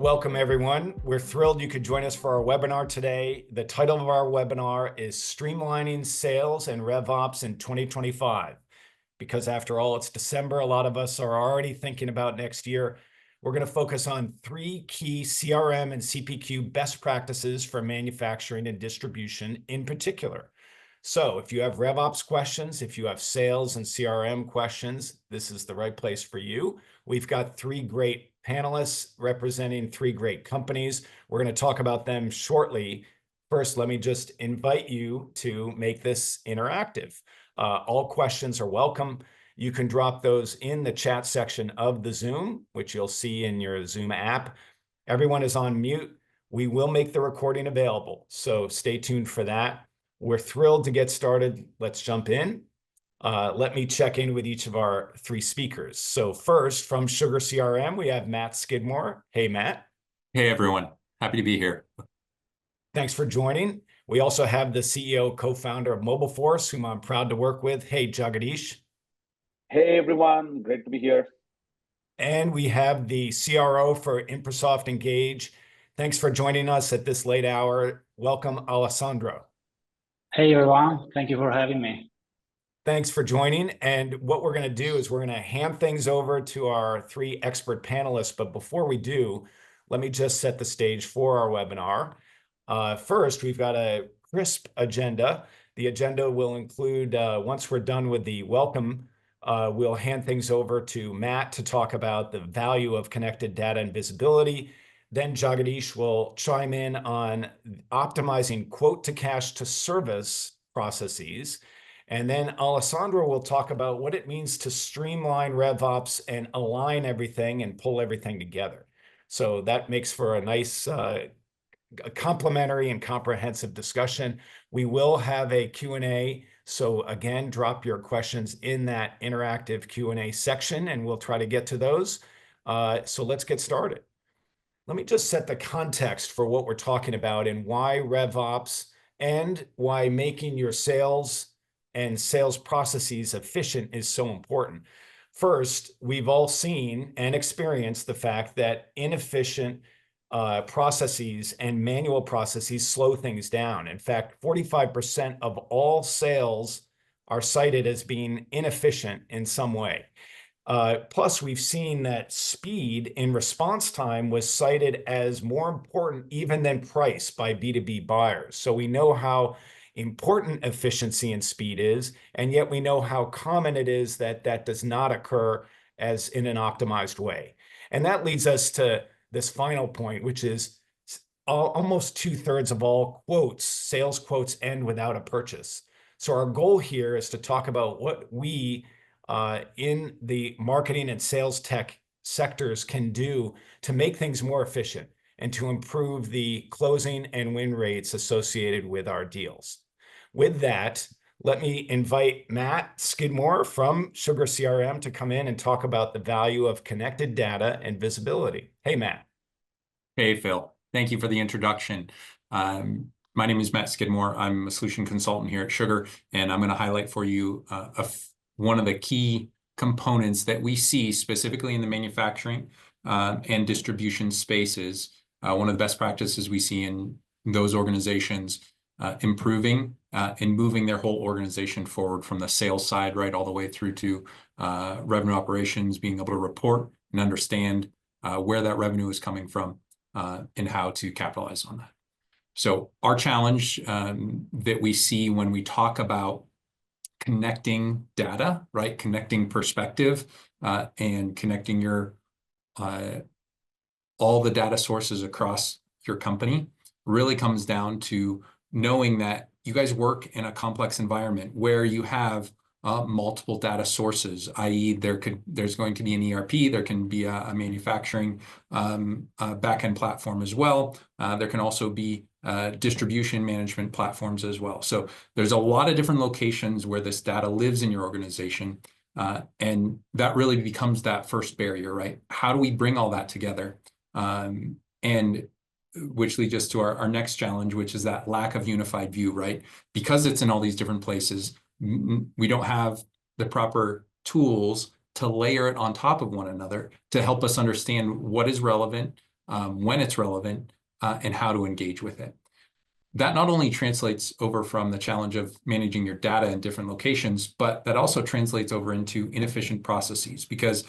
Welcome, everyone. We're thrilled you could join us for our webinar today. The title of our webinar is Streamlining Sales and RevOps in 2025. Because after all, it's December, a lot of us are already thinking about next year. We're going to focus on 3 key CRM and CPQ best practices for manufacturing and distribution in particular. So if you have RevOps questions, if you have sales and CRM questions, this is the right place for you. We've got 3 great panelists representing 3 great companies. We're going to talk about them shortly. First, let me just invite you to make this interactive. All questions are welcome. You can drop those in the chat section of the Zoom, which you'll see in your Zoom app. Everyone is on mute. We will make the recording available, so stay tuned for that. We're thrilled to get started. Let's jump in. Let me check in with each of our 3 speakers. So first, from SugarCRM, we have Matt Skidmore. Hey, Matt. Hey, everyone. Happy to be here. Thanks for joining. We also have the CEO, co-founder of Mobileforce, whom I'm proud to work with. Hey, Jagadish. Hey, everyone. Great to be here. And we have the CRO for Impresoft Engage. Thanks for joining us at this late hour. Welcome, Alessandro. Hey, everyone. Thank you for having me. Thanks for joining. And what we're going to do is we're going to hand things over to our 3 expert panelists. But before we do, let me just set the stage for our webinar. First, we've got a crisp agenda. The agenda will include, once we're done with the welcome, we'll hand things over to Matt to talk about the value of connected data and visibility. Then Jagadish will chime in on optimizing quote-to-cash to service processes. And then Alessandro will talk about what it means to streamline RevOps and align everything and pull everything together. So that makes for a nice complementary and comprehensive discussion. We will have a Q&A. So again, drop your questions in that interactive Q&A section, and we'll try to get to those. So let's get started. Let me just set the context for what we're talking about and why RevOps and why making your sales and sales processes efficient is so important. First, we've all seen and experienced the fact that inefficient processes and manual processes slow things down. In fact, 45% of all sales are cited as being inefficient in some way. Plus, we've seen that speed in response time was cited as more important even than price by B2B buyers. So we know how important efficiency and speed is, and yet we know how common it is that that does not occur as in an optimized way. And that leads us to this final point, which is almost 2/3 of all quotes, sales quotes, end without a purchase. So our goal here is to talk about what we in the marketing and sales tech sectors can do to make things more efficient and to improve the closing and win rates associated with our deals. With that, let me invite Matt Skidmore from SugarCRM to come in and talk about the value of connected data and visibility. Hey, Matt. Hey, Phil. Thank you for the introduction. My name is Matt Skidmore. I'm a solution consultant here at Sugar, and I'm going to highlight for you one of the key components that we see specifically in the manufacturing and distribution spaces. One of the best practices we see in those organizations improving and moving their whole organization forward from the sales side, right, all the way through to revenue operations, being able to report and understand where that revenue is coming from and how to capitalize on that. So our challenge that we see when we talk about connecting data, right, connecting perspective and connecting your all the data sources across your company really comes down to knowing that you guys work in a complex environment where you have multiple data sources, i.e. there's going to be an ERP, there can be a manufacturing backend platform as well. There can also be distribution management platforms as well. So there's a lot of different locations where this data lives in your organization. And that really becomes that first barrier, right? How do we bring all that together? And which leads us to our next challenge, which is that lack of unified view, right? Because it's in all these different places, we don't have the proper tools to layer it on top of one another to help us understand what is relevant, when it's relevant, and how to engage with it. That not only translates over from the challenge of managing your data in different locations, but that also translates over into inefficient processes. Because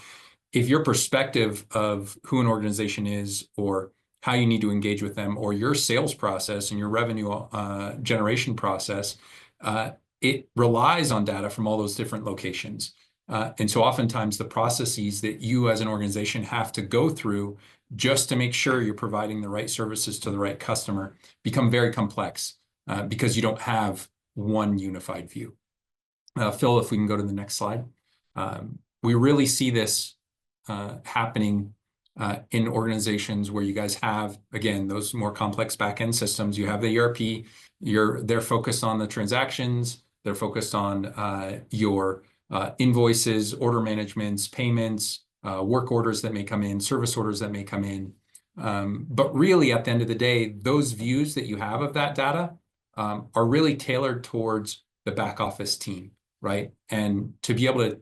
if your perspective of who an organization is, or how you need to engage with them, or your sales process and your revenue generation process, it relies on data from all those different locations. And so oftentimes the processes that you as an organization have to go through just to make sure you're providing the right services to the right customer become very complex, because you don't have one unified view. Phil, if we can go to the next slide. We really see this happening in organizations where you guys have, again, those more complex back-end systems. You have the ERP, they're focused on the transactions, they're focused on your invoices, order managements, payments, work orders that may come in, service orders that may come in. But really, at the end of the day, those views that you have of that data are really tailored towards the back office team, right? And to be able to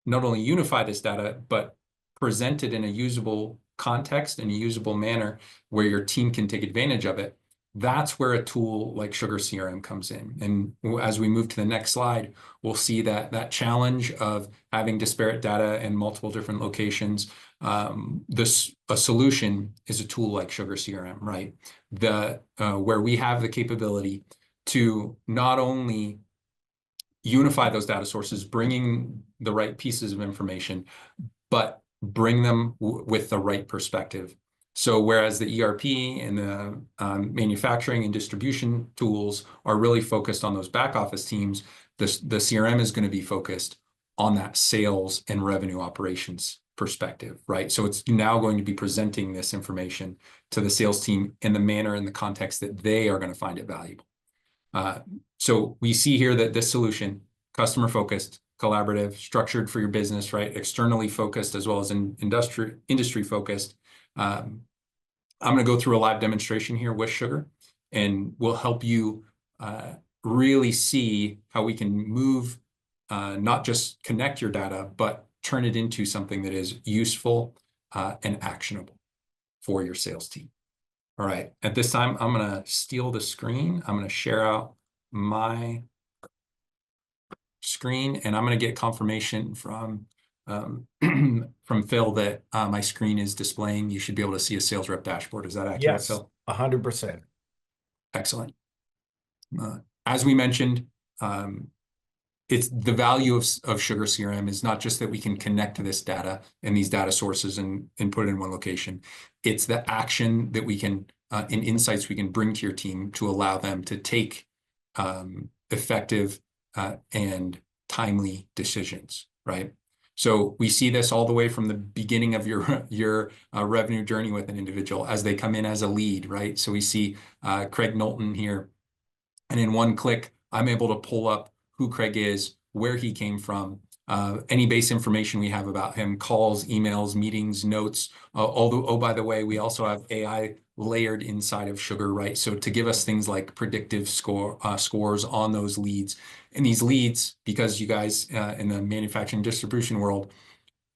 not only unify this data, but present it in a usable context and a usable manner where your team can take advantage of it, that's where a tool like SugarCRM comes in. And as we move to the next slide, we'll see that challenge of having disparate data in multiple different locations. A solution is a tool like SugarCRM, right? Where we have the capability to not only unify those data sources, bringing the right pieces of information, but bring them with the right perspective. So whereas the ERP and the manufacturing and distribution tools are really focused on those back office teams, the CRM is going to be focused on that sales and revenue operations perspective, right? So it's now going to be presenting this information to the sales team in the manner and the context that they are going to find it valuable. So we see here that this solution, customer focused, collaborative, structured for your business, right? Externally focused as well as industry focused. I'm going to go through a live demonstration here with Sugar, and we'll help you really see how we can move, not just connect your data, but turn it into something that is useful and actionable for your sales team. All right, at this time, I'm going to steal the screen. I'm going to share out my screen, and I'm going to get confirmation from Phil that my screen is displaying. You should be able to see a sales rep dashboard. Is that accurate, Yes, Phil? 100%. Excellent. As we mentioned, it's the value of SugarCRM is not just that we can connect to this data and these data sources and put it in one location. It's the action that we can and insights we can bring to your team to allow them to take effective and timely decisions, right? So we see this all the way from the beginning of your revenue journey with an individual as they come in as a lead, right? So we see Craig Knowlton here, and in one click, I'm able to pull up who Craig is, where he came from, any base information we have about him, calls, emails, meetings, notes. Although, oh, by the way, we also have AI layered inside of Sugar, right? So to give us things like predictive scores on those leads. And these leads, because you guys in the manufacturing distribution world,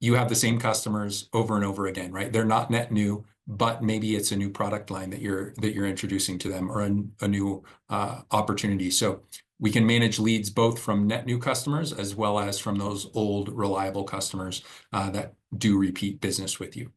you have the same customers over and over again, right? They're not net new, but maybe it's a new product line that you're introducing to them, or a new opportunity. So we can manage leads both from net new customers as well as from those old reliable customers that do repeat business with you.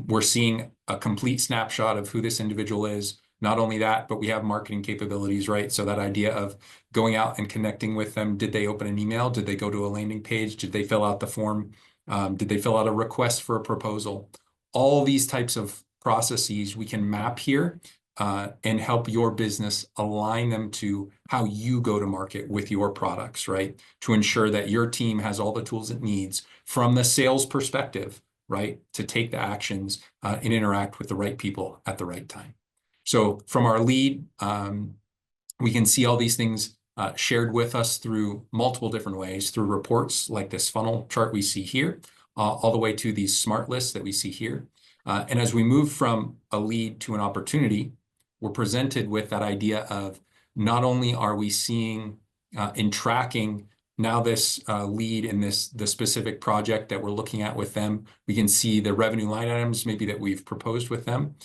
We're seeing a complete snapshot of who this individual is. Not only that, but we have marketing capabilities, right? So that idea of going out and connecting with them. Did they open an email? Did they go to a landing page? Did they fill out the form? Did they fill out a request for a proposal? All these types of processes we can map here and help your business align them to how you go to market with your products, right? To ensure that your team has all the tools it needs from the sales perspective, right? To take the actions and interact with the right people at the right time. So from our lead, we can see all these things shared with us through multiple different ways, through reports like this funnel chart we see here, all the way to these smart lists that we see here. And as we move from a lead to an opportunity, we're presented with that idea of not only are we seeing and tracking now this lead in the specific project that we're looking at with them, we can see the revenue line items maybe that we've proposed with them.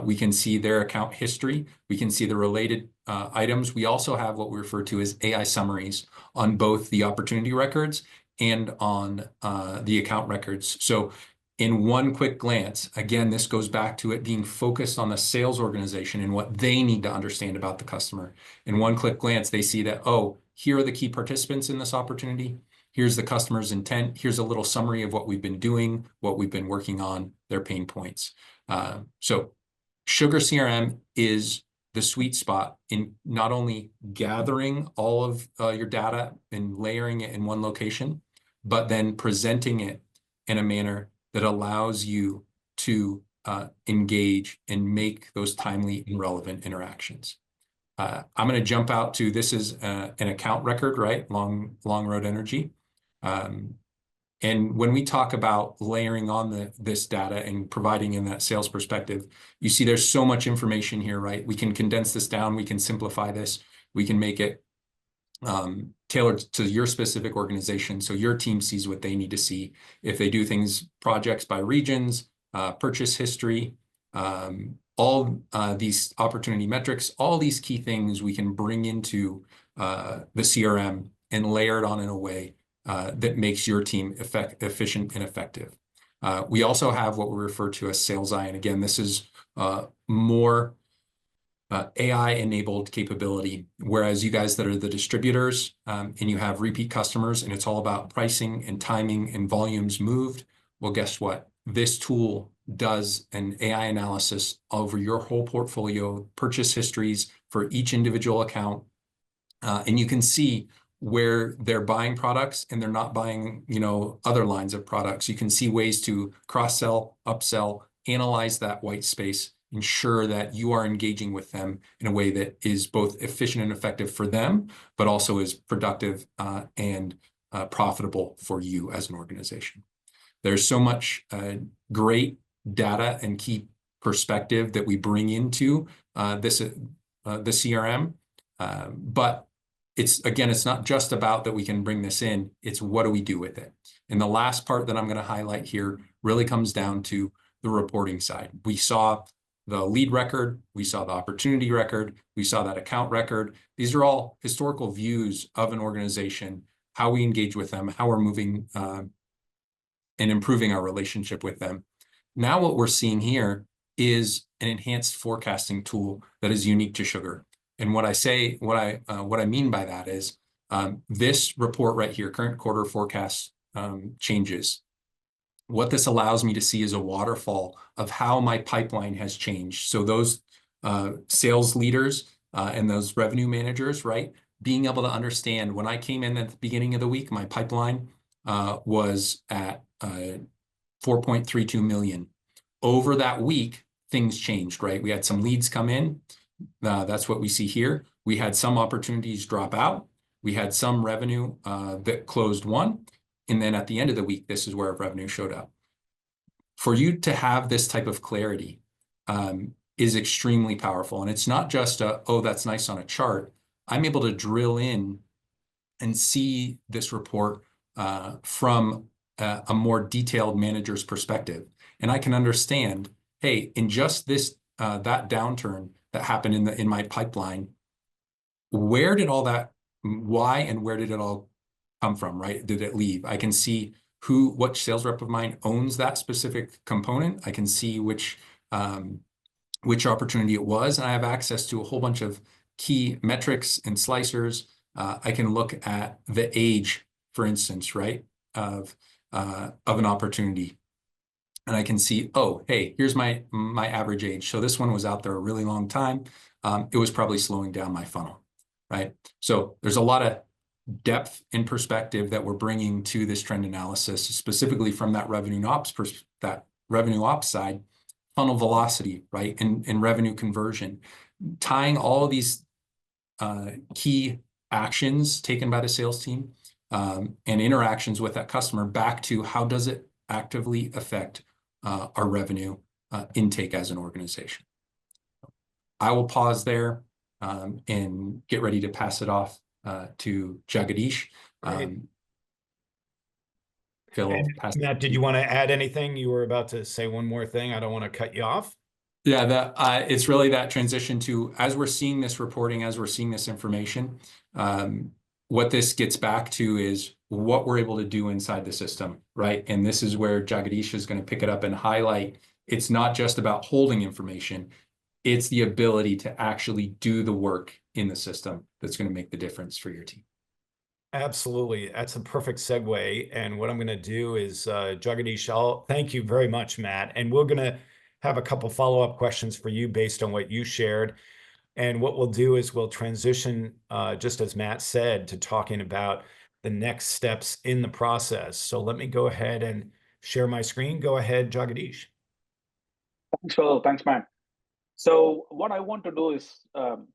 We can see their account history. We can see the related items. We also have what we refer to as AI summaries on both the opportunity records and on the account records. So in one quick glance, again, this goes back to it being focused on the sales organization and what they need to understand about the customer. In one quick glance, they see that, oh, here are the key participants in this opportunity. Here's the customer's intent. Here's a little summary of what we've been doing, what we've been working on, their pain points. So SugarCRM is the sweet spot in not only gathering all of your data and layering it in one location, but then presenting it in a manner that allows you to engage and make those timely and relevant interactions. I'm going to jump out to, this is an account record, right? Long Road Energy. And when we talk about layering on this data and providing in that sales perspective, you see there's so much information here, right? We can condense this down. We can simplify this. We can make it tailored to your specific organization so your team sees what they need to see. If they do things, projects by regions, purchase history, all these opportunity metrics, all these key things we can bring into the CRM and layer it on in a way that makes your team efficient and effective. We also have what we refer to as Sales Eye. And again, this is more AI-enabled capability, whereas you guys that are the distributors and you have repeat customers and it's all about pricing and timing and volumes moved, well, guess what? This tool does an AI analysis over your whole portfolio, purchase histories for each individual account, and you can see where they're buying products and they're not buying, other lines of products. You can see ways to cross-sell, upsell, analyze that white space, ensure that you are engaging with them in a way that is both efficient and effective for them, but also is productive and profitable for you as an organization. There's so much great data and key perspective that we bring into the CRM, but it's not just about that we can bring this in, it's what do we do with it? And the last part that I'm going to highlight here really comes down to the reporting side. We saw the lead record, we saw the opportunity record, we saw that account record. These are all historical views of an organization, how we engage with them, how we're moving and improving our relationship with them. Now what we're seeing here is an enhanced forecasting tool that is unique to Sugar. And what I mean by that is this report right here, current quarter forecast changes. What this allows me to see is a waterfall of how my pipeline has changed. So those sales leaders and those revenue managers, right, being able to understand when I came in at the beginning of the week, my pipeline was at 4.32 million. Over that week, things changed, right? We had some leads come in. That's what we see here. We had some opportunities drop out. We had some revenue that closed one. And then at the end of the week, this is where revenue showed up. For you to have this type of clarity is extremely powerful. And it's not just oh, that's nice on a chart. I'm able to drill in and see this report from a more detailed manager's perspective. And I can understand, hey, in just this that downturn that happened in my pipeline, where did all that, why and where did it all come from, right? Did it leave? I can see what sales rep of mine owns that specific component. I can see which opportunity it was, and I have access to a whole bunch of key metrics and slicers. I can look at the age, for instance, right, of an opportunity. And I can see, oh, hey, here's my average age. So this one was out there a really long time. It was probably slowing down my funnel, right? So there's a lot of depth and perspective that we're bringing to this trend analysis, specifically from that revenue ops side, funnel velocity, right, and revenue conversion, tying all of these key actions taken by the sales team and interactions with that customer back to how does it actively affect our revenue intake as an organization. I will pause there and get ready to pass it off to Jagadish Great. Phil, And pass. Matt, did you want to add anything? You were about to say one more thing. I don't want to cut you off. Yeah, it's really that transition to, as we're seeing this reporting, as we're seeing this information, what this gets back to is what we're able to do inside the system, right? And this is where Jagadish is going to pick it up and highlight. It's not just about holding information. It's the ability to actually do the work in the system that's going to make the difference for your team. Absolutely. That's a perfect segue. And what I'm going to do is, Jagadish, thank you very much, Matt. And we're going to have a couple follow-up questions for you based on what you shared. And what we'll do is we'll transition, just as Matt said, to talking about the next steps in the process. So let me go ahead and share my screen. Go ahead, Jagadish. Thanks, Phil. Thanks, Matt. So what I want to do is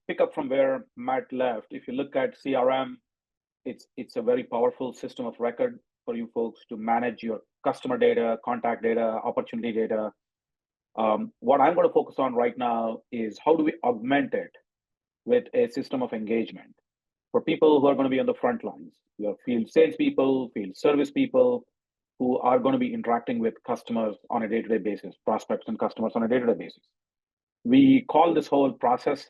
pick up from where Matt left. If you look at CRM, it's a very powerful system of record for you folks to manage your customer data, contact data, opportunity data. What I'm going to focus on right now is how do we augment it with a system of engagement for people who are going to be on the front lines, your field salespeople, field service people, who are going to be interacting with customers on a day-to-day basis, prospects and customers on a day-to-day basis. We call this whole process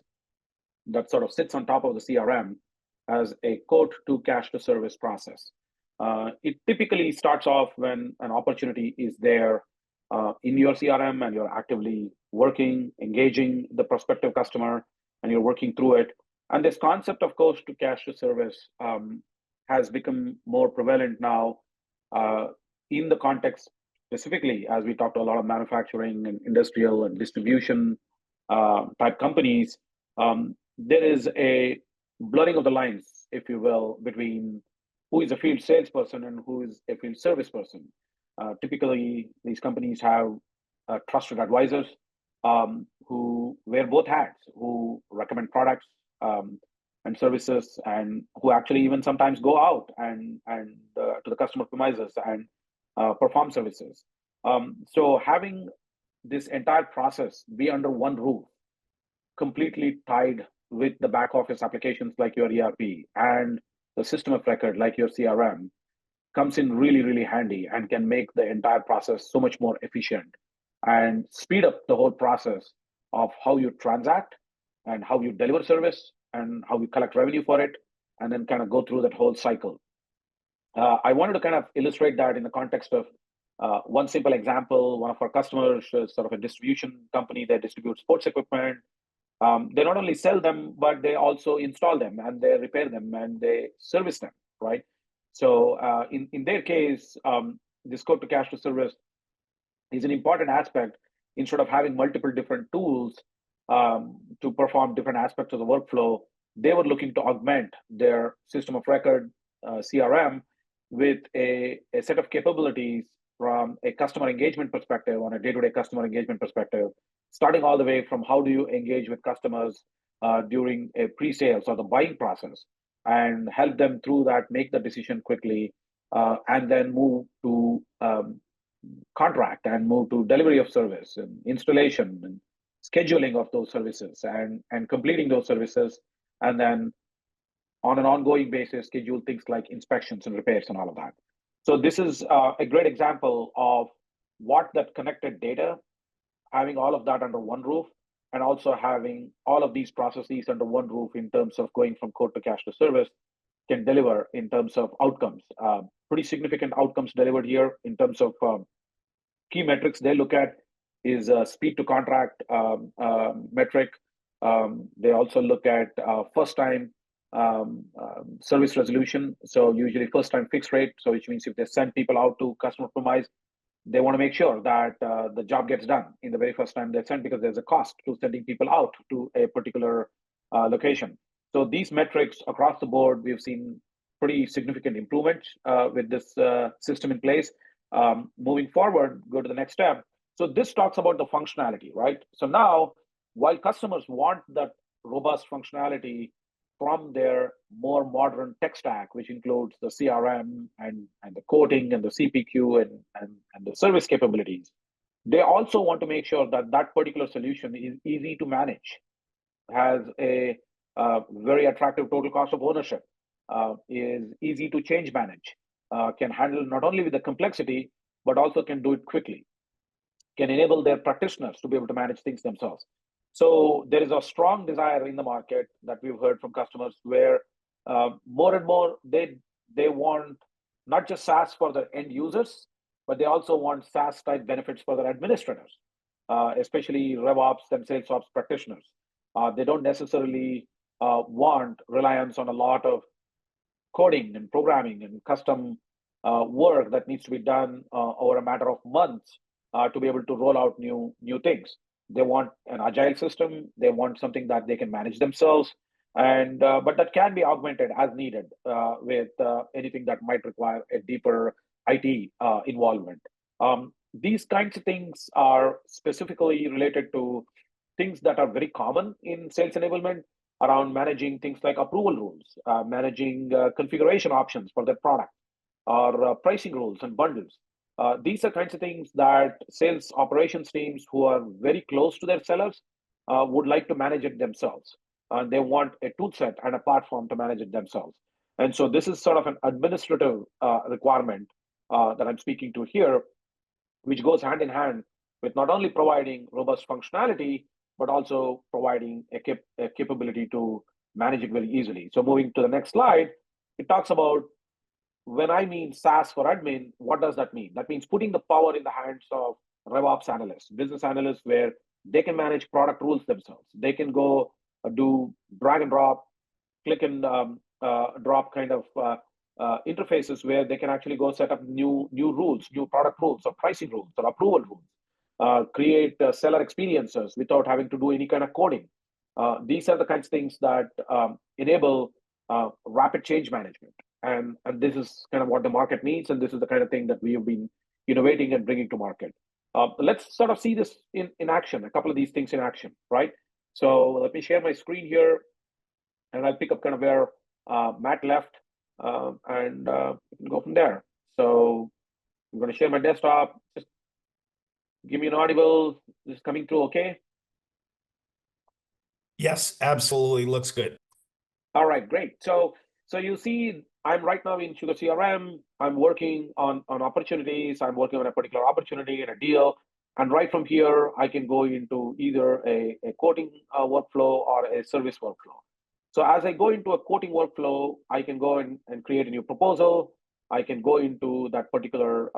that sort of sits on top of the CRM as a quote to cash to service process. It typically starts off when an opportunity is there in your CRM and you're actively working, engaging the prospective customer, and you're working through it. And this concept of quote to cash to service has become more prevalent now in the context specifically as we talk to a lot of manufacturing and industrial and distribution type companies. There is a blurring of the lines, if you will, between who is a field salesperson and who is a field service person. Typically, these companies have trusted advisors who wear both hats, who recommend products and services, and who actually even sometimes go out and to the customer premises and perform services. So having this entire process be under one roof, completely tied with the back office applications like your ERP and the system of record like your CRM, comes in really, really handy and can make the entire process so much more efficient and speed up the whole process of how you transact and how you deliver service and how you collect revenue for it, and then kind of go through that whole cycle. I wanted to kind of illustrate that in the context of one simple example. One of our customers is sort of a distribution company that distributes sports equipment. They not only sell them, but they also install them and they repair them and they service them, right? So in their case, this quote to cash to service is an important aspect. Instead of having multiple different tools to perform different aspects of the workflow, they were looking to augment their system of record, CRM, with a set of capabilities from a customer engagement perspective, on a day-to-day customer engagement perspective, starting all the way from how do you engage with customers during a pre-sales or the buying process, and help them through that, make the decision quickly, and then move to contract and move to delivery of service and installation and scheduling of those services and completing those services, and then on an ongoing basis schedule things like inspections and repairs and all of that. So this is a great example of what that connected data, having all of that under one roof, and also having all of these processes under one roof in terms of going from quote to cash to service, can deliver in terms of outcomes. Pretty significant outcomes delivered here in terms of key metrics they look at is speed to contract metric. They also look at first time service resolution. So usually first time fixed rate. So which means if they send people out to customer premise, they want to make sure that the job gets done in the very first time they send, because there's a cost to sending people out to a particular location. So these metrics across the board, we've seen pretty significant improvements with this system in place. Moving forward, go to the next step. So this talks about the functionality, right? So now, while customers want that robust functionality from their more modern tech stack, which includes the CRM and the quoting and the CPQ and the service capabilities, they also want to make sure that that particular solution is easy to manage, has a very attractive total cost of ownership, is easy to change manage, can handle not only with the complexity, but also can do it quickly, can enable their practitioners to be able to manage things themselves. So there is a strong desire in the market that we've heard from customers where more and more they want not just SaaS for the end users, but they also want SaaS type benefits for their administrators, especially RevOps and Sales Ops practitioners. They don't necessarily want reliance on a lot of coding and programming and custom work that needs to be done over a matter of months to be able to roll out new things. They want an agile system. They want something that they can manage themselves, and but that can be augmented as needed with anything that might require a deeper IT involvement. These kinds of things are specifically related to things that are very common in sales enablement around managing things like approval rules, managing configuration options for their product, or pricing rules and bundles. These are kinds of things that sales operations teams who are very close to their sellers would like to manage it themselves. They want a tool set and a platform to manage it themselves. And so this is sort of an administrative requirement that I'm speaking to here, which goes hand in hand with not only providing robust functionality, but also providing a capability to manage it very easily. So moving to the next slide, it talks about when I mean SaaS for admin, what does that mean? That means putting the power in the hands of RevOps analysts, business analysts, where they can manage product rules themselves. They can go do drag and drop, click and drop kind of interfaces where they can actually go set up new rules, new product rules, or pricing rules, or approval rules, create seller experiences without having to do any kind of coding. These are the kinds of things that enable rapid change management. And this is kind of what the market needs, and this is the kind of thing that we have been innovating and bringing to market. Let's sort of see this in action, a couple of these things in action, right? So let me share my screen here, and I'll pick up kind of where Matt left, and we can go from there. So I'm going to share my desktop. Just give me an audible. This is coming through okay? Yes, absolutely. Looks good. All right, great. So you see, I'm right now in SugarCRM. I'm working on opportunities. I'm working on a particular opportunity and a deal. And right from here, I can go into either a quoting workflow or a service workflow. So as I go into a quoting workflow, I can go and create a new proposal. I can go into that particular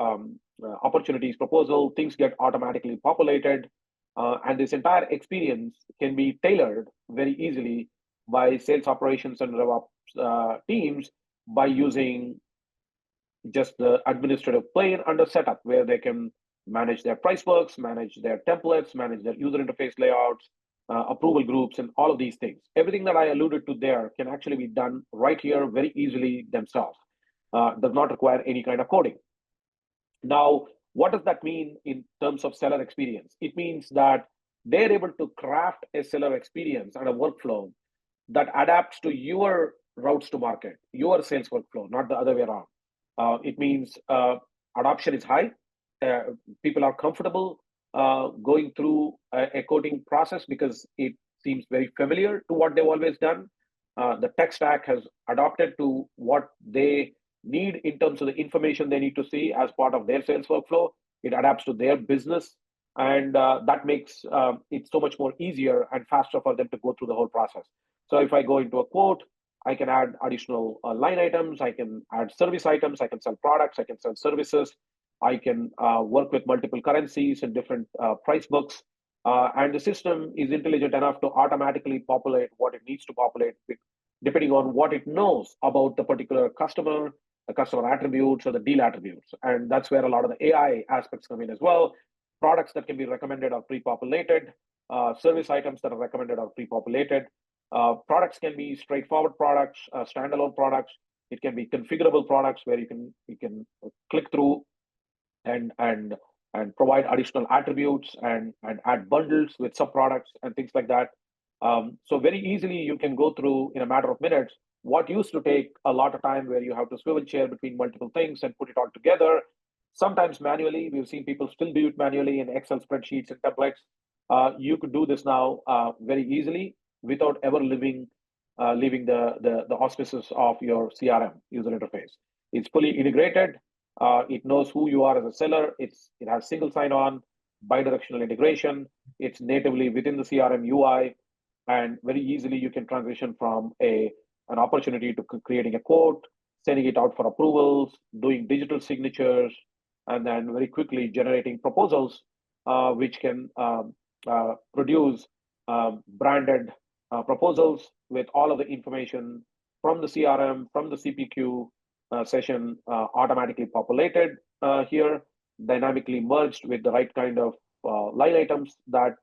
opportunities proposal. Things get automatically populated. And this entire experience can be tailored very easily by sales operations and RevOps teams by using just the administrative plane under setup, where they can manage their price books, manage their templates, manage their user interface layouts, approval groups, and all of these things. Everything that I alluded to there can actually be done right here very easily themselves. Does not require any kind of coding. Now, what does that mean in terms of seller experience? It means that they're able to craft a seller experience and a workflow that adapts to your routes to market, your sales workflow, not the other way around. It means adoption is high. People are comfortable going through a quoting process because it seems very familiar to what they've always done. The tech stack has adopted to what they need in terms of the information they need to see as part of their sales workflow. It adapts to their business, and that makes it so much more easier and faster for them to go through the whole process. So if I go into a quote, I can add additional line items, I can add service items, I can sell products, I can sell services, I can work with multiple currencies and different price books. And the system is intelligent enough to automatically populate what it needs to populate, depending on what it knows about the particular customer, the customer attributes, or the deal attributes. And that's where a lot of the AI aspects come in as well. Products that can be recommended are pre-populated. Service items that are recommended are pre-populated. Products can be straightforward products, standalone products. It can be configurable products where you can click through and provide additional attributes and add bundles with sub products and things like that. So very easily you can go through in a matter of minutes what used to take a lot of time, where you have to swivel chair between multiple things and put it all together. Sometimes manually. We've seen people still do it manually in Excel spreadsheets and templates. You could do this now very easily without ever leaving leaving the auspices of your CRM user interface. It's fully integrated. It knows who you are as a seller. It has single sign-on, bidirectional integration. It's natively within the CRM UI, and very easily you can transition from an opportunity to creating a quote, sending it out for approvals, doing digital signatures, and then very quickly generating proposals, which can produce branded proposals with all of the information from the CRM, from the CPQ session automatically populated here, dynamically merged with the right kind of line items that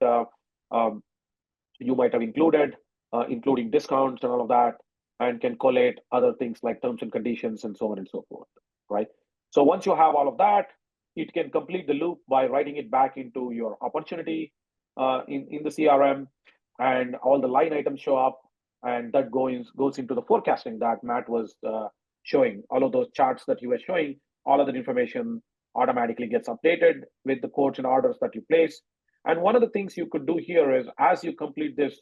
you might have included, including discounts and all of that, and can collate other things like terms and conditions and so on and so forth, right? So once you have all of that, it can complete the loop by writing it back into your opportunity in the CRM, and all the line items show up, and that goes into the forecasting that Matt was showing. All of those charts that you were showing, all of that information automatically gets updated with the quotes and orders that you place. And one of the things you could do here is, as you complete this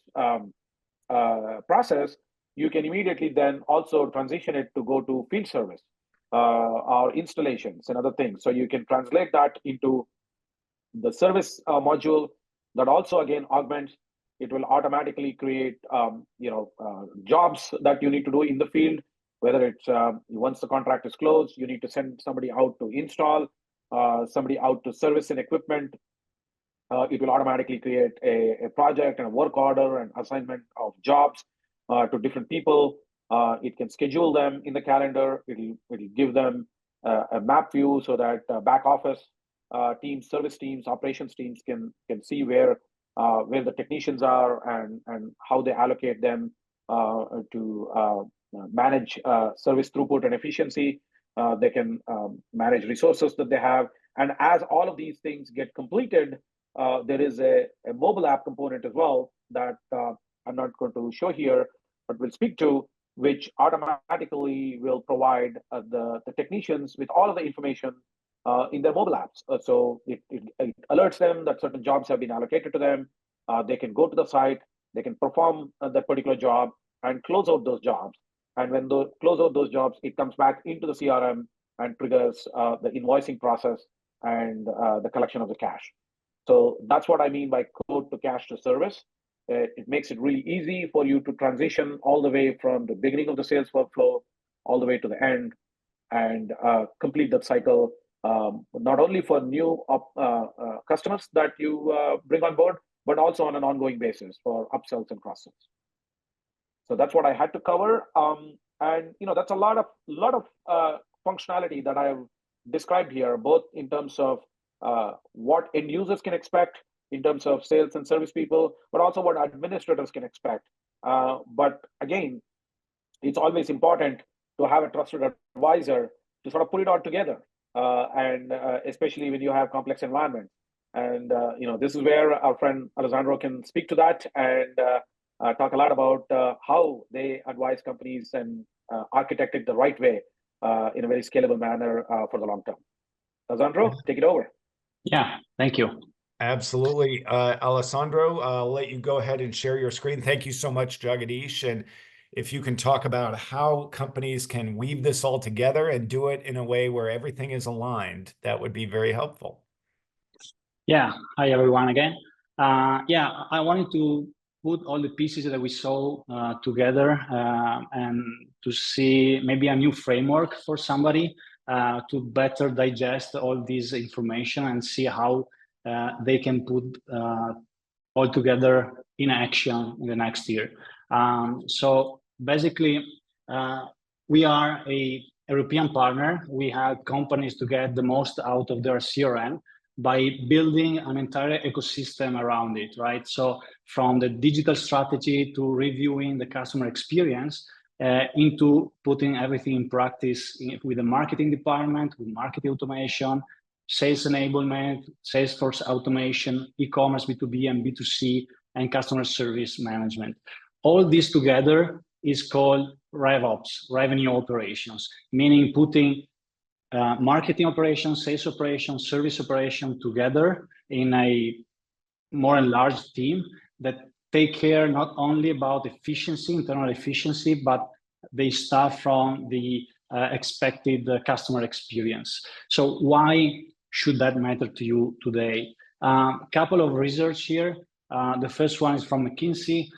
process, you can immediately then also transition it to go to field service or installations and other things. So you can translate that into the service module that also again augments. It will automatically create jobs that you need to do in the field, whether it's once the contract is closed, you need to send somebody out to install, somebody out to service an equipment. It will automatically create a project and a work order and assignment of jobs to different people. It can schedule them in the calendar. It'll give them a map view so that back office teams, service teams, operations teams can see where the technicians are and how they allocate them to manage service throughput and efficiency. They can manage resources that they have. And as all of these things get completed, there is a mobile app component as well that I'm not going to show here, but will speak to, which automatically will provide the technicians with all of the information in their mobile apps. So it alerts them that certain jobs have been allocated to them. They can go to the site, they can perform that particular job and close out those jobs. And when they close out those jobs, it comes back into the CRM and triggers the invoicing process and the collection of the cash. So that's what I mean by quote to cash to service. It makes it really easy for you to transition all the way from the beginning of the sales workflow all the way to the end, and complete that cycle, not only for new customers that you bring on board, but also on an ongoing basis for upsells and cross-sells. So that's what I had to cover. And that's a lot of functionality that I've described here, both in terms of what end users can expect in terms of sales and service people, but also what administrators can expect. But again, it's always important to have a trusted advisor to sort of put it all together, and especially when you have complex environments. And this is where our friend Alessandro can speak to that and talk a lot about how they advise companies and architect it the right way in a very scalable manner for the long term. Alessandro, take it over. Yeah, thank you. Absolutely. Alessandro, I'll let you go ahead and share your screen. Thank you so much, Jagadish. And if you can talk about how companies can weave this all together and do it in a way where everything is aligned, that would be very helpful. Yeah, hi everyone again. Yeah, I wanted to put all the pieces that we saw together and to see maybe a new framework for somebody to better digest all this information and see how they can put all together in action in the next year. So basically, we are a European partner. We help companies to get the most out of their CRM by building an entire ecosystem around it, right? So from the digital strategy to reviewing the customer experience into putting everything in practice with the marketing department, with marketing automation, sales enablement, Salesforce automation, e-commerce, B2B and B2C, and customer service management. All this together is called RevOps, revenue operations, meaning putting marketing operations, sales operations, service operation together in a more enlarged team that take care not only about efficiency, internal efficiency, but they start from the expected customer experience. So why should that matter to you today? Couple of research here. The first one is from McKinsey.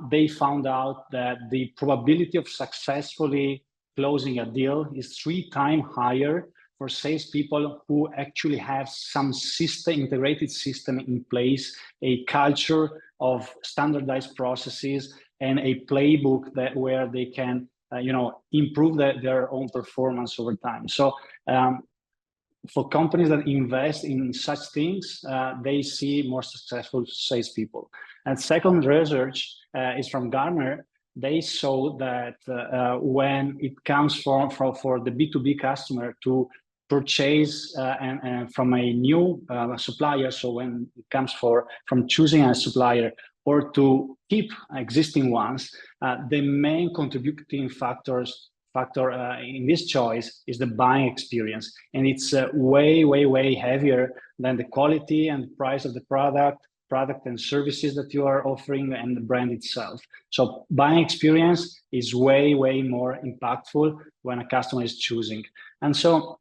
They found out that the probability of successfully closing a deal is 3 times higher for salespeople who actually have some integrated system in place, a culture of standardized processes, and a playbook where they can improve their own performance over time. So for companies that invest in such things, they see more successful salespeople. And second research is from Gartner. They saw that when it comes for the B2B customer to purchase and from a new supplier, so when it comes from choosing a supplier or to keep existing ones, the main contributing factor in this choice is the buying experience, and it's way heavier than the quality and price of the product and services that you are offering and the brand itself. So buying experience is way more impactful when a customer is choosing. And so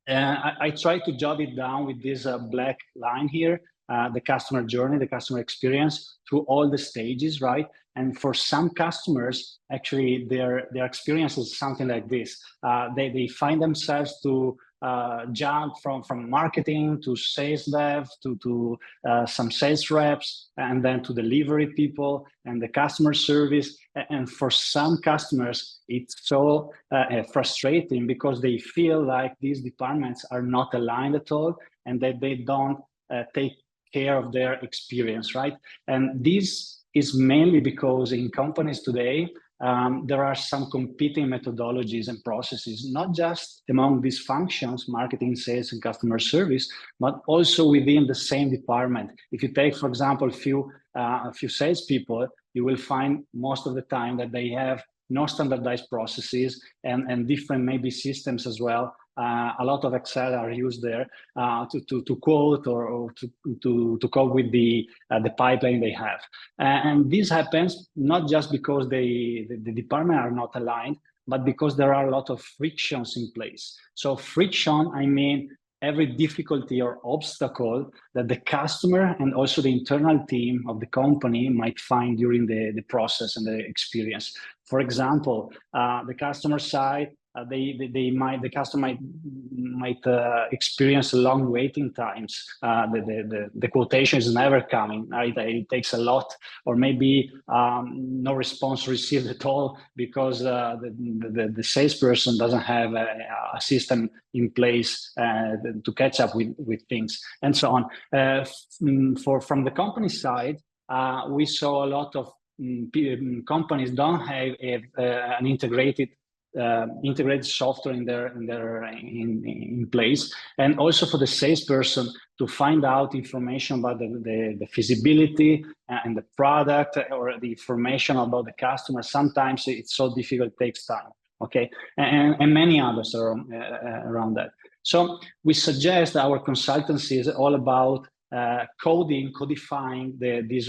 I try to jot it down with this black line here, the customer journey, the customer experience through all the stages, right? And for some customers, actually, their experience is something like this. They find themselves to jump from marketing to sales dev to some sales reps, and then to delivery people and the customer service. And for some customers, it's so frustrating because they feel like these departments are not aligned at all, and that they don't take care of their experience, right? And this is mainly because in companies today, there are some competing methodologies and processes, not just among these functions, marketing, sales, and customer service, but also within the same department. If you take, for example, a few salespeople, you will find most of the time that they have no standardized processes and different maybe systems as well. A lot of Excel are used there to quote or to cope with the pipeline they have. And this happens not just because the department are not aligned, but because there are a lot of frictions in place. So friction, I mean, every difficulty or obstacle that the customer and also the internal team of the company might find during the process and the experience. For example, the customer side, the customer might experience long waiting times. The quotation is never coming. Right? It takes a lot, or maybe no response received at all because the salesperson doesn't have a system in place to catch up with things, and so on. From the company side, we saw a lot of companies don't have an integrated software in place, and also for the salesperson to find out information about the feasibility and the product, or the information about the customer. Sometimes it's so difficult, it takes time. Okay, and many others are around that. So we suggest our consultancy is all about codifying this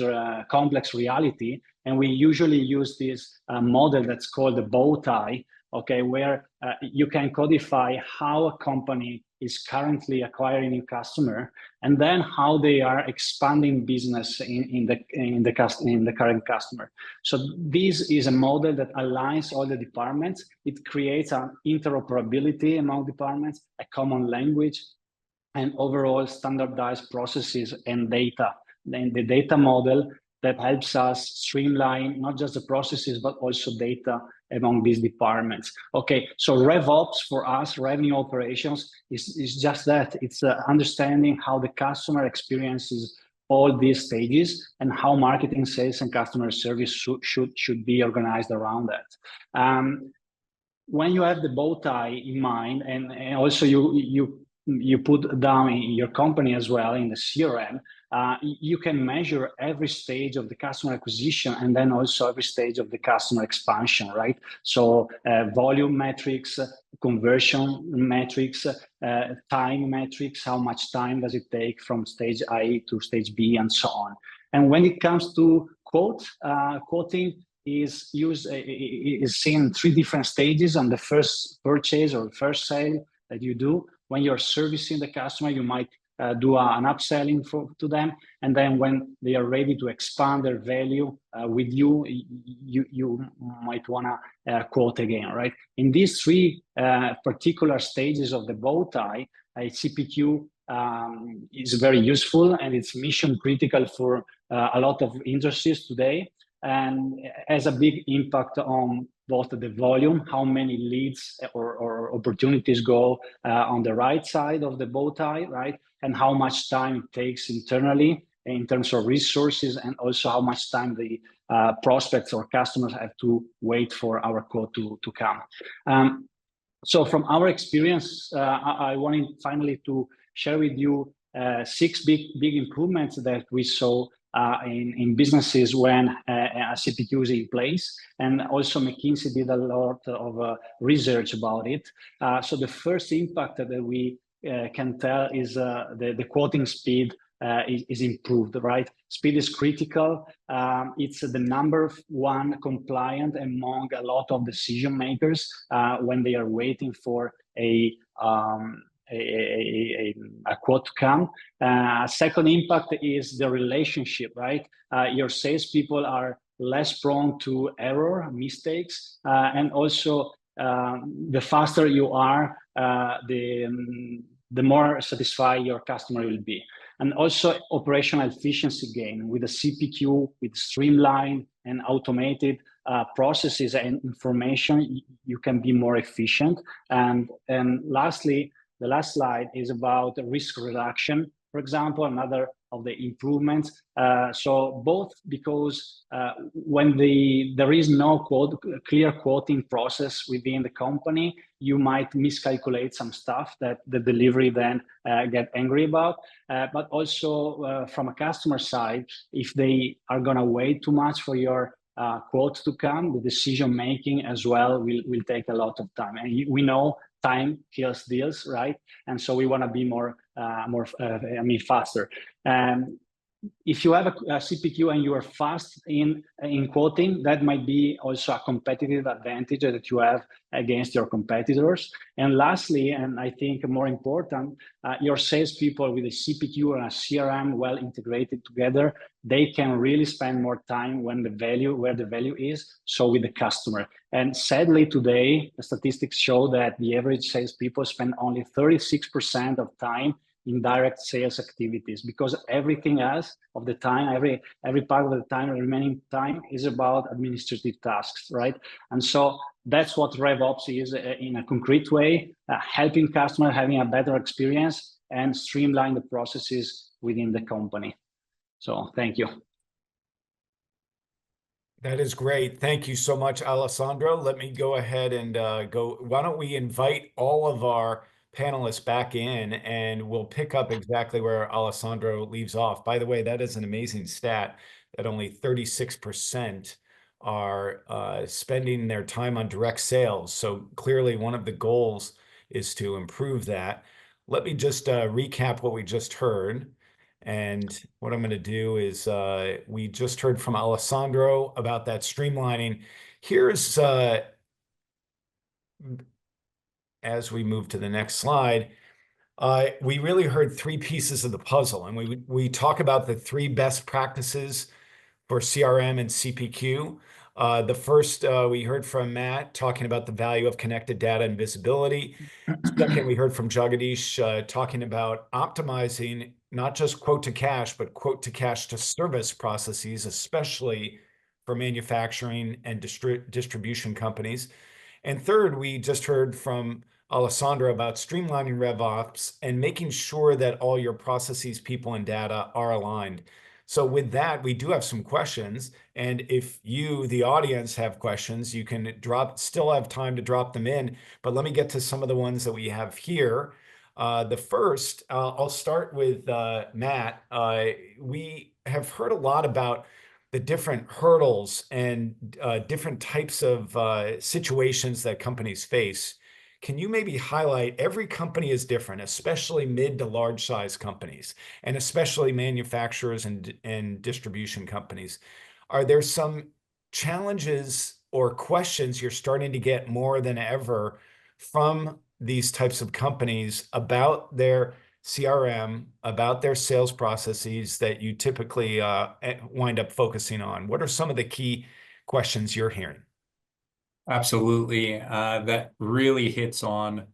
complex reality, and we usually use this model that's called the bow tie. Okay, where you can codify how a company is currently acquiring new customer, and then how they are expanding business in the current customer. So this is a model that aligns all the departments. It creates an interoperability among departments, a common language, and overall standardized processes and data. Then the data model that helps us streamline not just the processes, but also data among these departments. Okay, so RevOps for us, revenue operations, is just that. It's understanding how the customer experiences all these stages and how marketing, sales, and customer service should be organized around that. When you have the bow tie in mind, and also you put down in your company as well in the CRM, you can measure every stage of the customer acquisition and then also every stage of the customer expansion, right? So volume metrics, conversion metrics, time metrics, how much time does it take from stage A to stage B, and so on. And when it comes to quoting is used is seen in 3 different stages. On the first purchase or first sale that you do, when you're servicing the customer, you might do an upselling to them, and then when they are ready to expand their value with you, you might want to quote again, right? In these 3 particular stages of the bow tie, a CPQ is very useful, and it's mission critical for a lot of industries today, and has a big impact on both the volume, how many leads or opportunities go on the right side of the bow tie, right? And how much time it takes internally in terms of resources, and also how much time the prospects or customers have to wait for our quote to come. So from our experience, I wanted finally to share with you 6 big improvements that we saw in businesses when a CPQ is in place, and also McKinsey did a lot of research about it. So the first impact that we can tell is the quoting speed is improved, right? Speed is critical. It's the number 1 compliant among a lot of decision makers when they are waiting for a quote to come. Second impact is the relationship, right? Your salespeople are less prone to error, mistakes, and also the faster you are, the more satisfied your customer will be. And also operational efficiency gain with the CPQ, with streamlined and automated processes and information, you can be more efficient. And lastly, the last slide is about risk reduction, for example, another of the improvements. So both because when there is no clear quoting process within the company, you might miscalculate some stuff that the delivery then get angry about. But also from a customer side, if they are gonna wait too much for your quote to come, the decision making as well will take a lot of time. And we know time kills deals, right? And so we want to be faster. If you have a CPQ and you are fast in quoting, that might be also a competitive advantage that you have against your competitors. And lastly, and I think more important, your salespeople with a CPQ and a CRM well integrated together, they can really spend more time where the value is, so with the customer. And sadly today, the statistics show that the average salespeople spend only 36% of time in direct sales activities, because everything else of the time, every part of the time, remaining time is about administrative tasks, right? And so that's what RevOps is in a concrete way, helping customers having a better experience and streamline the processes within the company. So thank you. That is great. Thank you so much, Alessandro. Let me go ahead and why don't we invite all of our panelists back in, and we'll pick up exactly where Alessandro leaves off. By the way, that is an amazing stat that only 36% are spending their time on direct sales. So clearly one of the goals is to improve that. Let me just recap what we just heard. And what I'm going to do is we just heard from Alessandro about that streamlining. Here's as we move to the next slide, we really heard 3 pieces of the puzzle, and we talk about the 3 best practices for CRM and CPQ. The first, we heard from Matt talking about the value of connected data and visibility. Second, we heard from Jagadish talking about optimizing not just quote to cash, but quote to cash to service processes, especially for manufacturing and distribution companies. And third, we just heard from Alessandro about streamlining RevOps and making sure that all your processes, people, and data are aligned. So with that, we do have some questions. And if you, the audience, have questions, you can still have time to drop them in. But let me get to some of the ones that we have here. The first, I'll start with Matt. We have heard a lot about the different hurdles and different types of situations that companies face. Can you maybe highlight, every company is different, especially mid to large size companies, and especially manufacturers and distribution companies. are there some challenges or questions you're starting to get more than ever from these types of companies about their CRM, about their sales processes that you typically wind up focusing on? What are some of the key questions you're hearing? Absolutely. That really hits on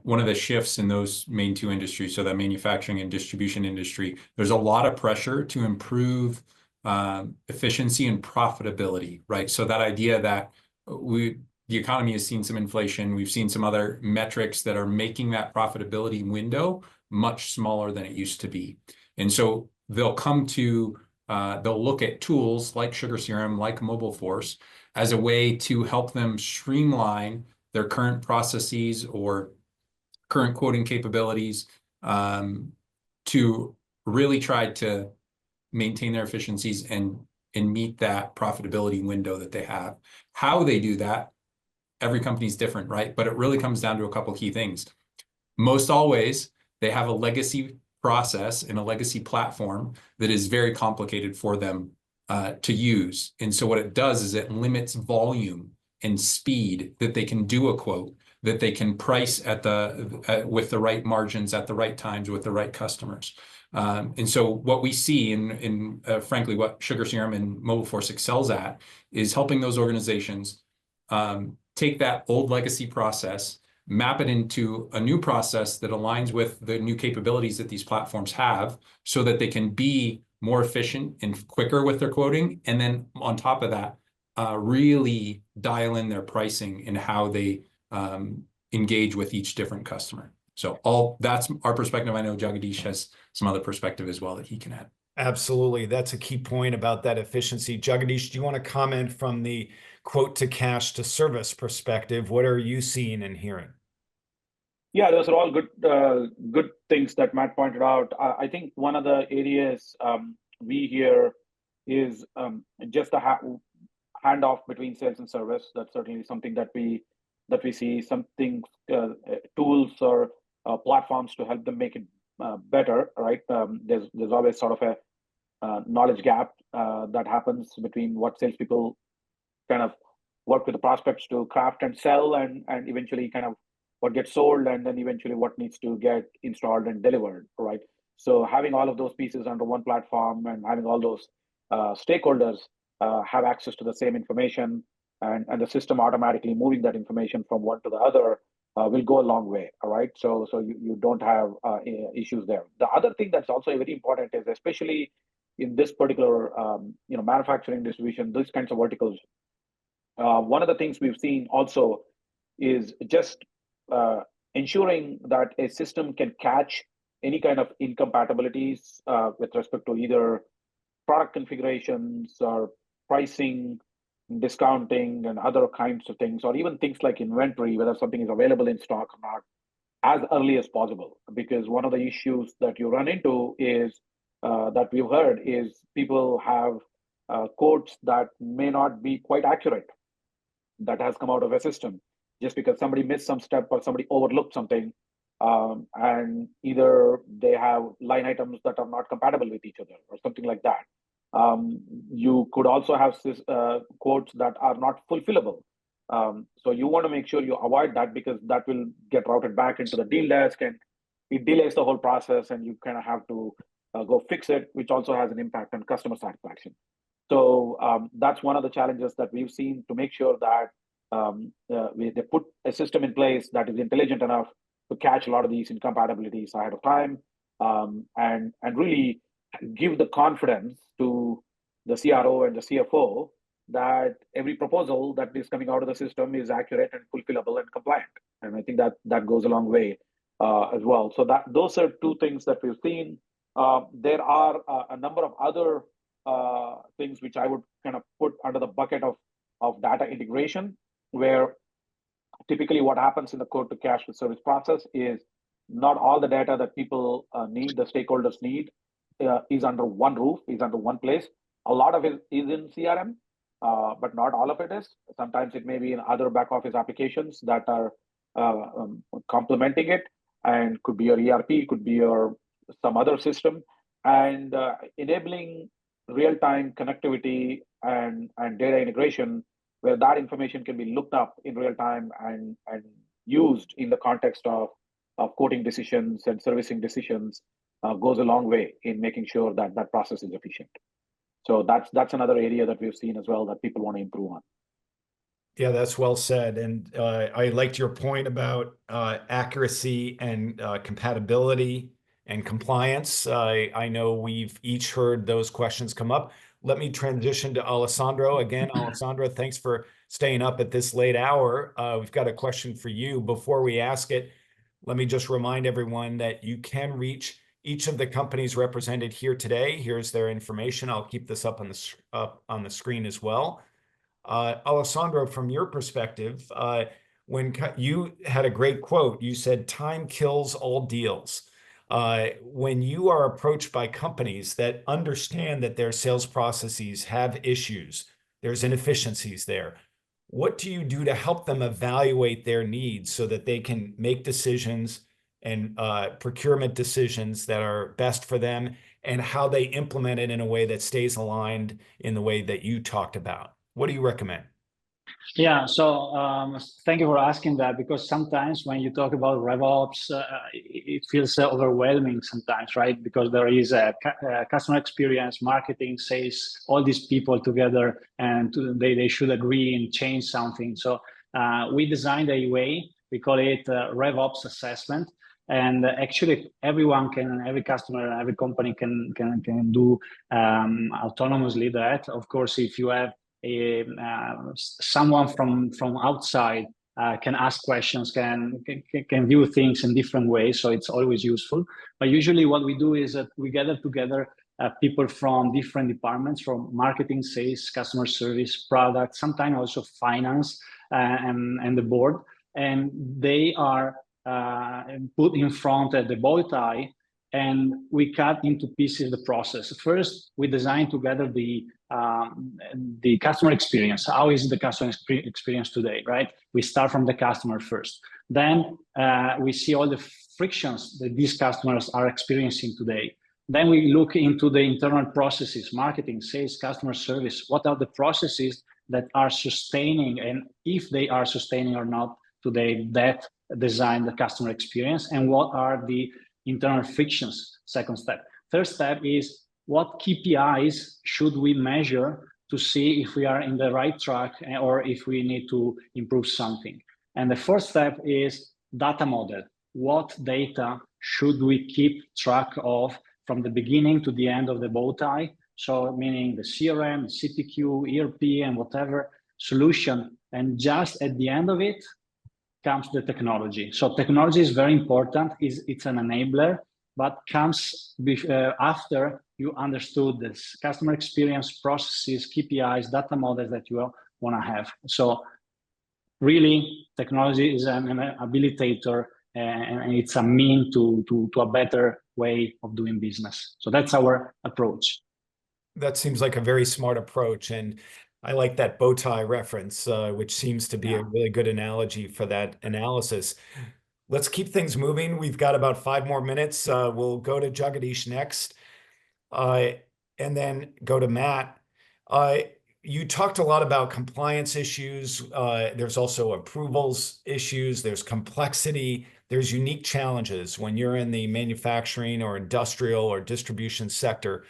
one of the shifts in those main two industries, so that manufacturing and distribution industry. There's a lot of pressure to improve efficiency and profitability, right? So that idea that the economy has seen some inflation, we've seen some other metrics that are making that profitability window much smaller than it used to be. And so they'll look at tools like SugarCRM, like Mobileforce, as a way to help them streamline their current processes or current quoting capabilities, to really try to maintain their efficiencies and meet that profitability window that they have. How they do that, every company is different, right? But it really comes down to a couple key things. Most always, they have a legacy process and a legacy platform that is very complicated for them to use. And so what it does is it limits volume and speed that they can do a quote, that they can price with the right margins at the right times with the right customers. And so what we see in frankly, what SugarCRM and Mobileforce excels at is helping those organizations take that old legacy process, map it into a new process that aligns with the new capabilities that these platforms have, so that they can be more efficient and quicker with their quoting. And then on top of that, really dial in their pricing and how they engage with each different customer. So that's our perspective. I know Jagadish has some other perspective as well that he can add. Absolutely. That's a key point about that efficiency. Jagadish, do you want to comment from the quote to cash to service perspective? What are you seeing and hearing? Yeah, those are all good things that Matt pointed out. I think one of the areas we hear is just a handoff between sales and service. That's certainly something that we see. Something tools or platforms to help them make it better, right? There's always sort of a knowledge gap that happens between what salespeople kind of work with the prospects to craft and sell, and eventually kind of what gets sold, and then eventually what needs to get installed and delivered, right? So having all of those pieces under one platform and having all those stakeholders have access to the same information, and the system automatically moving that information from one to the other will go a long way, all right? So you don't have issues there. The other thing that's also very important is, especially in this particular manufacturing, distribution, these kinds of verticals, one of the things we've seen also is just ensuring that a system can catch any kind of incompatibilities with respect to either product configurations or pricing, discounting, and other kinds of things, or even things like inventory, whether something is available in stock or not, as early as possible. Because one of the issues that you run into is that we've heard is people have quotes that may not be quite accurate, that has come out of a system just because somebody missed some step or somebody overlooked something, and either they have line items that are not compatible with each other or something like that. You could also have quotes that are not fulfillable. So you want to make sure you avoid that, because that will get routed back into the deal desk and it delays the whole process, and you kind of have to go fix it, which also has an impact on customer satisfaction. So that's one of the challenges that we've seen, to make sure that they put a system in place that is intelligent enough to catch a lot of these incompatibilities ahead of time, and really give the confidence to the CRO and the CFO that every proposal that is coming out of the system is accurate and fulfillable and compliant. And I think that goes a long way as well. So those are two things that we've seen. There are a number of other things which I would kind of put under the bucket of data integration, where typically what happens in the quote to cash to service process is not all the data that people need, the stakeholders need, is under one roof, is under one place. A lot of it is in CRM, but not all of it is. Sometimes it may be in other back office applications that are complementing it, and could be your ERP, could be your some other system, and enabling real-time connectivity and data integration, where that information can be looked up in real time and used in the context of quoting decisions and servicing decisions, goes a long way in making sure that that process is efficient. So that's another area that we've seen as well that people want to improve on. Yeah, that's well said. And I liked your point about accuracy and compatibility and compliance. I know we've each heard those questions come up. Let me transition to Alessandro. Again, Alessandro, thanks for staying up at this late hour. We've got a question for you. Before we ask it, let me just remind everyone that you can reach each of the companies represented here today. Here's their information. I'll keep this up on the screen as well. Alessandro, from your perspective, when you had a great quote, you said, "Time kills all deals." When you are approached by companies that understand that their sales processes have issues, there's inefficiencies there, what do you do to help them evaluate their needs so that they can make decisions and procurement decisions that are best for them, and how they implement it in a way that stays aligned in the way that you talked about? What do you recommend? Yeah, so thank you for asking that, because sometimes when you talk about RevOps, it feels overwhelming sometimes, right? Because there is a customer experience, marketing, sales, all these people together, and they should agree and change something. So we designed a way, we call it RevOps assessment. And actually, every customer, every company can do autonomously that. Of course, if you have someone from outside can ask questions, can view things in different ways, so it's always useful. But usually what we do is that we gather together people from different departments, from marketing, sales, customer service, product, sometimes also finance, and the board, and they are put in front at the bow tie, and we cut into pieces the process. First, we design together the customer experience. How is the customer experience today, right? We start from the customer first. Then we see all the frictions that these customers are experiencing today. Then we look into the internal processes, marketing, sales, customer service. What are the processes that are sustaining, and if they are sustaining or not today, that design the customer experience, and what are the internal frictions? Second step. Third step is, what KPIs should we measure to see if we are in the right track or if we need to improve something? And the fourth step is data model. What data should we keep track of from the beginning to the end of the bow tie? So meaning the CRM, CPQ, ERP, and whatever solution. And just at the end of it comes the technology. So technology is very important. It's an enabler, but comes after you understood this customer experience, processes, KPIs, data models that you want to have. So really, technology is an habilitator, and it's a mean to a better way of doing business. So that's our approach. That seems like a very smart approach. And I like that bow tie reference, which seems to be a really good analogy for that analysis. Let's keep things moving. We've got about 5 more minutes. We'll go to Jagadish next, and then go to Matt. You talked a lot about compliance issues. There's also approvals issues. There's complexity. There's unique challenges when you're in the manufacturing or industrial or distribution sector.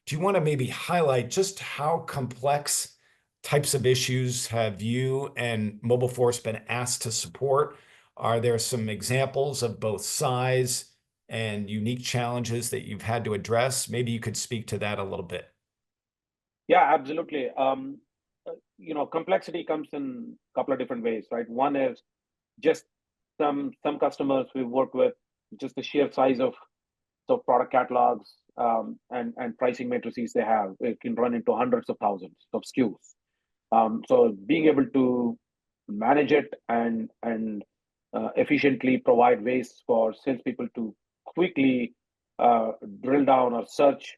Do you want to maybe highlight just how complex types of issues have you and Mobileforce been asked to support? Are there some examples of both size and unique challenges that you've had to address? Maybe you could speak to that a little bit. Yeah, absolutely. Complexity comes in a couple of different ways, right? One is just some customers we work with, just the sheer size of product catalogs and pricing matrices they have. It can run into hundreds of thousands of SKUs. So being able to manage it and efficiently provide ways for salespeople to quickly drill down or search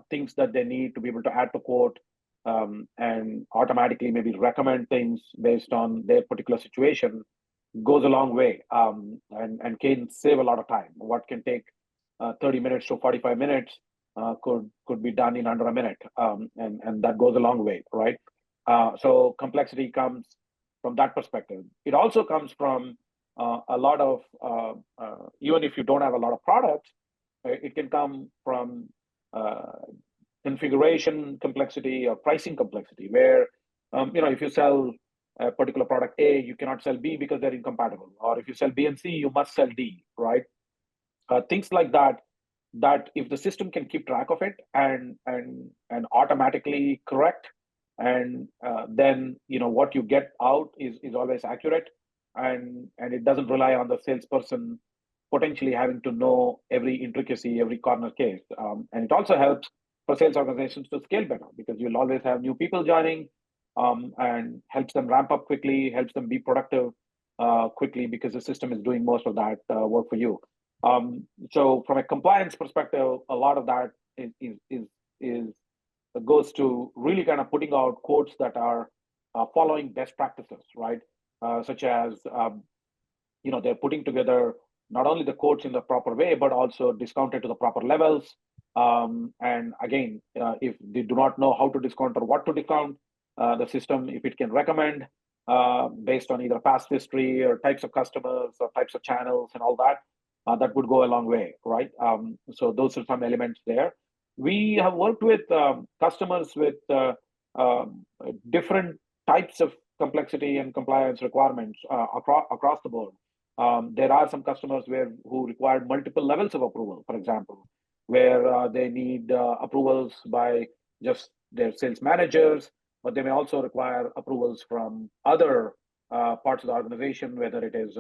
things that they need to be able to add to quote, and automatically maybe recommend things based on their particular situation goes a long way, and can save a lot of time. What can take 30 minutes to 45 minutes could be done in under a minute, and that goes a long way, right? So complexity comes from that perspective. It also comes from a lot of even if you don't have a lot of products, it can come from configuration complexity or pricing complexity, where if you sell a particular product A, you cannot sell B because they're incompatible, or if you sell B and C, you must sell D, right? Things like that. That if the system can keep track of it and automatically correct, and then what you get out is always accurate, and it doesn't rely on the salesperson potentially having to know every intricacy, every corner case. And it also helps for sales organizations to scale better, because you'll always have new people joining, and helps them ramp up quickly, helps them be productive quickly, because the system is doing most of that work for you. So from a compliance perspective, a lot of that is goes to really kind of putting out quotes that are following best practices, right? Such as they're putting together not only the quotes in the proper way, but also discounted to the proper levels. And again, if they do not know how to discount or what to discount, the system, if it can recommend based on either past history or types of customers or types of channels and all that, that would go a long way, right? So those are some elements there. We have worked with customers with different types of complexity and compliance requirements across the board. There are some customers who require multiple levels of approval, for example, where they need approvals by just their sales managers, but they may also require approvals from other parts of the organization, whether it is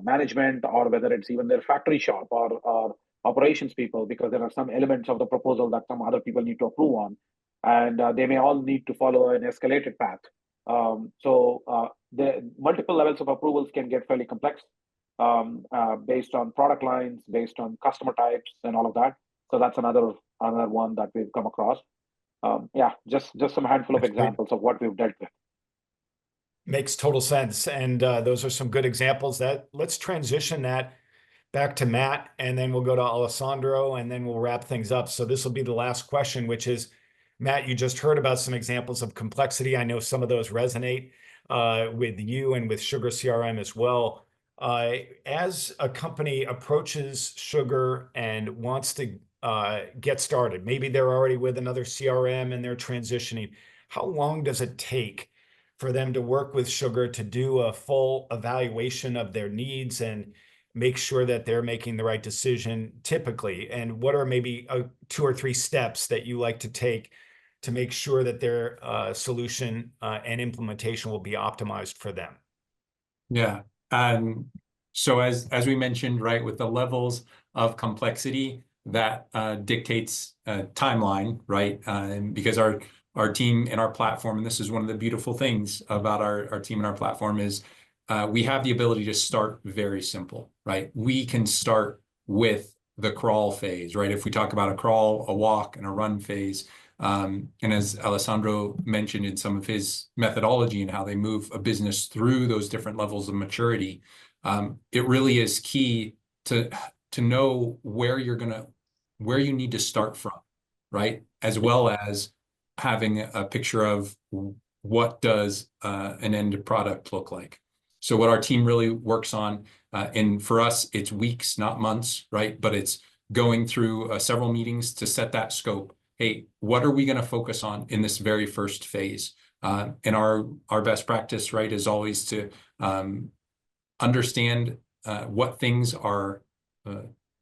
management, or whether it's even their factory shop or operations people, because there are some elements of the proposal that some other people need to approve on, and they may all need to follow an escalated path. So the multiple levels of approvals can get fairly complex, based on product lines, based on customer types, and all of that. So that's another one that we've come across. Just some handful of examples of what we've dealt with. Makes total sense. And those are some good examples. Let's transition that back to Matt, and then we'll go to Alessandro, and then we'll wrap things up. So this will be the last question, which is, Matt, you just heard about some examples of complexity. I know some of those resonate with you and with SugarCRM as well. As a company approaches Sugar and wants to get started, maybe they're already with another CRM and they're transitioning, how long does it take for them to work with Sugar to do a full evaluation of their needs and make sure that they're making the right decision typically? And what are maybe 2 or 3 steps that you like to take to make sure that their solution and implementation will be optimized for them? Yeah. So as we mentioned, right, with the levels of complexity, that dictates a timeline, right? Because our team and our platform, and this is one of the beautiful things about our team and our platform, is we have the ability to start very simple, right? We can start with the crawl phase, right? If we talk about a crawl, a walk, and a run phase, and as Alessandro mentioned in some of his methodology and how they move a business through those different levels of maturity, it really is key to know where you need to start from, right? As well as having a picture of what does an end product look like. So what our team really works on, and for us, it's weeks, not months, right? But it's going through several meetings to set that scope. Hey, what are we going to focus on in this very first phase? And our best practice, right, is always to understand what things are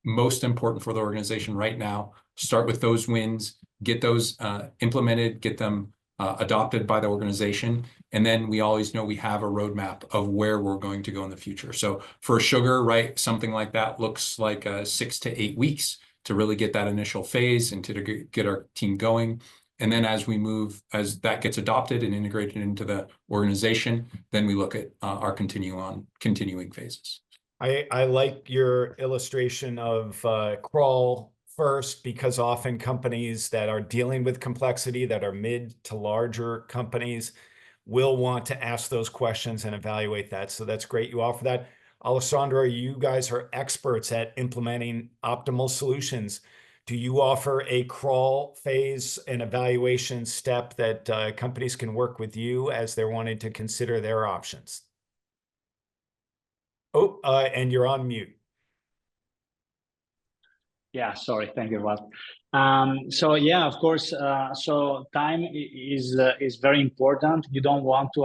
most important for the organization right now. Start with those wins, get those implemented, get them adopted by the organization. And then we always know we have a roadmap of where we're going to go in the future. So for Sugar, right, something like that looks like 6 to 8 weeks to really get that initial phase and to get our team going. And then as we move, as that gets adopted and integrated into the organization, then we look at our continuing phases. I like your illustration of crawl first, because often companies that are dealing with complexity, that are mid to larger companies, will want to ask those questions and evaluate that. So that's great you offer that. Alessandro, you guys are experts at implementing optimal solutions. Do you offer a crawl phase, an evaluation step that companies can work with you as they're wanting to consider their options? Oh, and you're on mute. Yeah, sorry. Thank you, Rob. So yeah, of course. So time is very important. You don't want to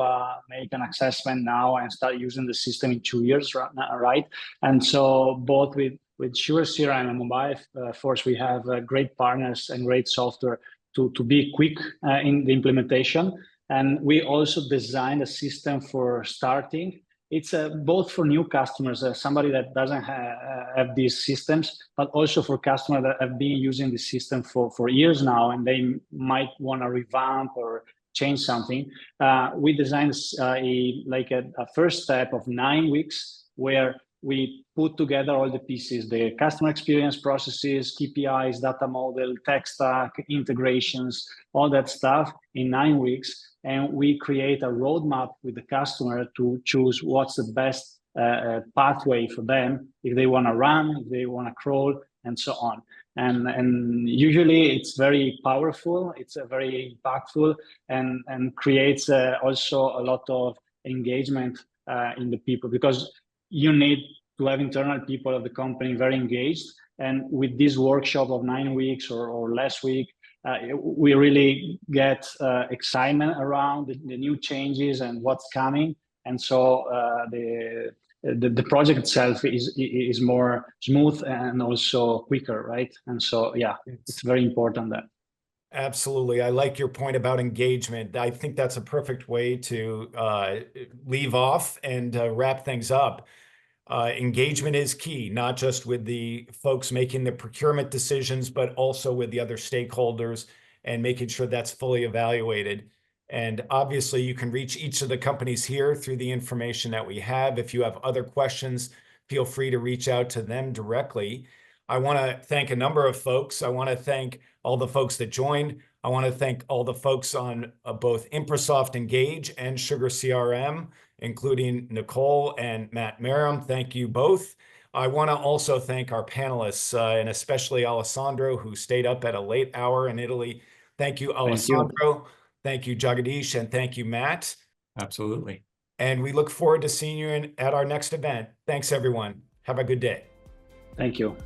make an assessment now and start using the system in 2 years, right? And so both with SugarCRM and Mobileforce, we have great partners and great software to be quick in the implementation. And we also designed a system for starting. It's both for new customers, somebody that doesn't have these systems, but also for customers that have been using the system for years now, and they might want to revamp or change something. We designed a first step of 9 weeks where we put together all the pieces, the customer experience processes, KPIs, data model, tech stack, integrations, all that stuff in 9 weeks. And we create a roadmap with the customer to choose what's the best pathway for them, if they want to run, if they want to crawl, and so on. And usually it's very powerful, it's very impactful, and creates also a lot of engagement in the people, because you need to have internal people of the company very engaged. And with this workshop of 9 weeks or less week, we really get excitement around the new changes and what's coming, and so the project itself is more smooth and also quicker, right? And so yeah, it's very important that. Absolutely. I like your point about engagement. I think that's a perfect way to leave off and wrap things up. Engagement is key, not just with the folks making the procurement decisions, but also with the other stakeholders and making sure that's fully evaluated. And obviously, you can reach each of the companies here through the information that we have. If you have other questions, feel free to reach out to them directly. I want to thank a number of folks. I want to thank all the folks that joined. I want to thank all the folks on both Impresoft Engage and SugarCRM, including Nicole and Matt Merrim. Thank you both. I want to also thank our panelists, and especially Alessandro, who stayed up at a late hour in Italy. Thank you, Alessandro. Thank you, Jagadish, and thank you, Matt. Absolutely. And we look forward to seeing you at our next event. Thanks, everyone. Have a good day. Thank you.